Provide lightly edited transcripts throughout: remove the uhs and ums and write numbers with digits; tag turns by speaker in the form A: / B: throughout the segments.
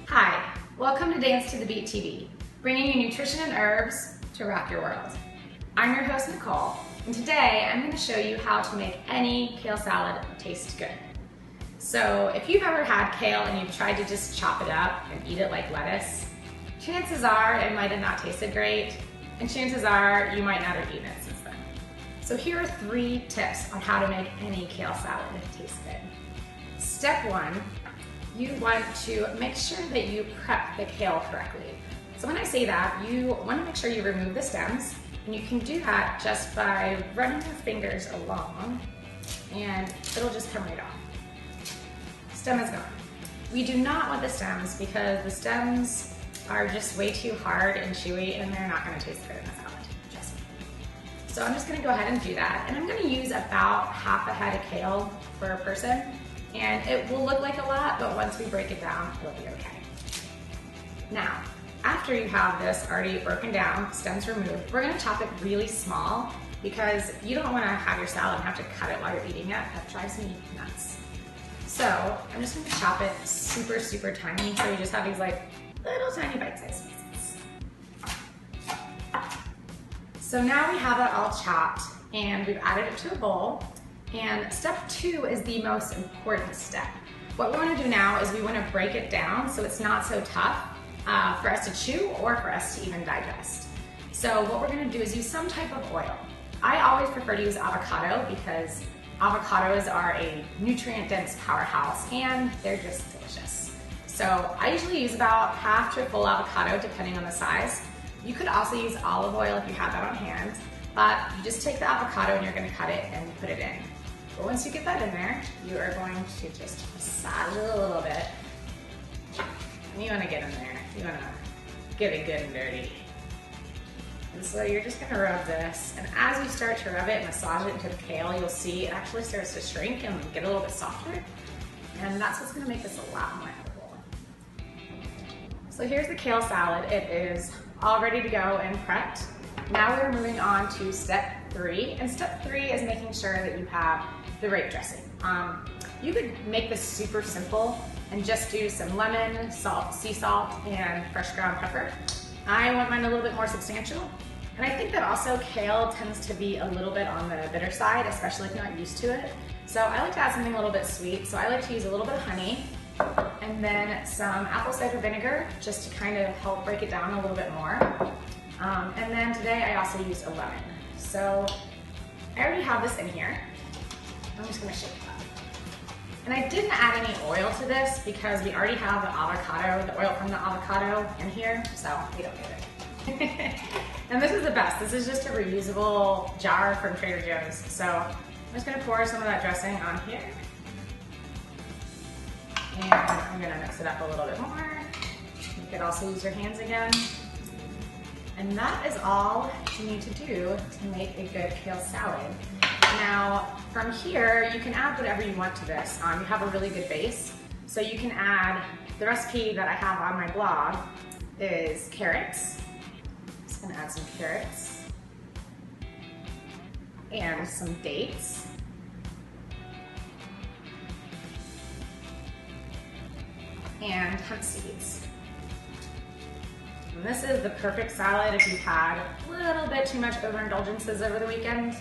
A: Hi, welcome to Dance to the Beet TV, bringing you nutrition and herbs to rock your world. I'm your host, Nicole, and today I'm going to show you how to make any kale salad taste good. So if you've ever had kale and you've tried to just chop it up and eat it like lettuce, chances are it might have not tasted great, and chances are you might not have eaten it since then. So here are 3 tips on how to make any kale salad taste good. Step 1, you want to make sure that you prep the kale correctly. So when I say that, you want to make sure you remove the stems, and you can do that just by running your fingers along, and it'll just come right off. Stem is gone. We do not want the stems because the stems are just way too hard and chewy, and they're not going to taste good in a salad, trust me. So I'm just going to go ahead and do that, and I'm going to use about half a head of kale for a person. And it will look like a lot, but once we break it down, it'll be okay. Now, after you have this already broken down, stems removed, we're gonna chop it really small because you don't wanna have your salad and have to cut it while you're eating it. That drives me nuts. So I'm just gonna chop it super, super tiny, so you just have these like little tiny bite-sized pieces. So now we have it all chopped and we've added it to a bowl. And step 2 is the most important step. What we want to do now is we want to break it down so it's not so tough for us to chew or for us to even digest. So what we're going to do is use some type of oil. I always prefer to use avocado because avocados are a nutrient-dense powerhouse and they're just delicious. So I usually use about half to a full avocado depending on the size. You could also use olive oil if you have that on hand, but you just take the avocado and you're going to cut it and put it in. But once you get that in there, you are going to just massage it a little bit. And you want to get in there. You want to get it good and dirty. And so you're just going to rub this. And as you start to rub it and massage it into the kale, you'll see it actually starts to shrink and get a little bit softer. And that's what's going to make this a lot more edible. So here's the kale salad. It is all ready to go and prepped. Now we're moving on to step 3. And step 3 is making sure that you have the right dressing. You could make this super simple and just do some lemon, salt, sea salt, and fresh ground pepper. I want mine a little bit more substantial. And I think that also kale tends to be a little bit on the bitter side, especially if you're not used to it. So I like to add something a little bit sweet. So I like to use a little bit of honey and then some apple cider vinegar just to kind of help break it down a little bit more. And then today I also used a lemon. So I already have this in here. I'm just gonna shake it up. And I didn't add any oil to this because we already have the avocado, the oil from the avocado in here, so we don't need it. And this is the best. This is just a reusable jar from Trader Joe's. So I'm just gonna pour some of that dressing on here. And I'm gonna mix it up a little bit more. You could also use your hands again. And that is all you need to do to make a good kale salad. Now, from here, you can add whatever you want to this. You have a really good base. So you can add, the recipe that I have on my blog is carrots. I'm just gonna add some carrots. And some dates. And hemp seeds. And this is the perfect salad if you've had a little bit too much overindulgences over the weekend.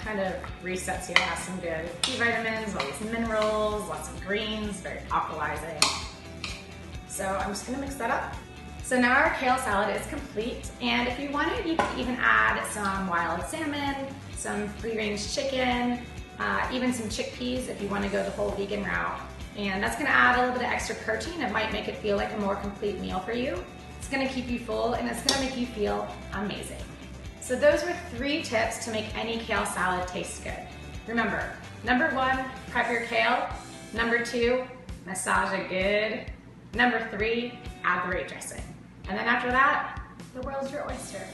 A: Kind of resets you, has some good B vitamins, all these minerals, lots of greens, very alkalizing. So I'm just gonna mix that up. So now our kale salad is complete, and if you wanted, you could even add some wild salmon, some free-range chicken, even some chickpeas if you want to go the whole vegan route. And that's gonna add a little bit of extra protein. It might make it feel like a more complete meal for you. It's gonna keep you full, and it's gonna make you feel amazing. So those were 3 tips to make any kale salad taste good. Remember, number 1, prep your kale. Number 2, massage it good. Number 3, add the right dressing. And then after that, the world's your oyster.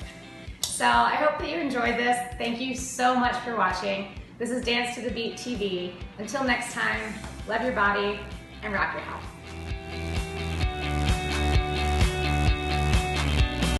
A: So I hope that you enjoyed this. Thank you so much for watching. This is Dance to the Beet TV. Until next time, love your body and rock your health.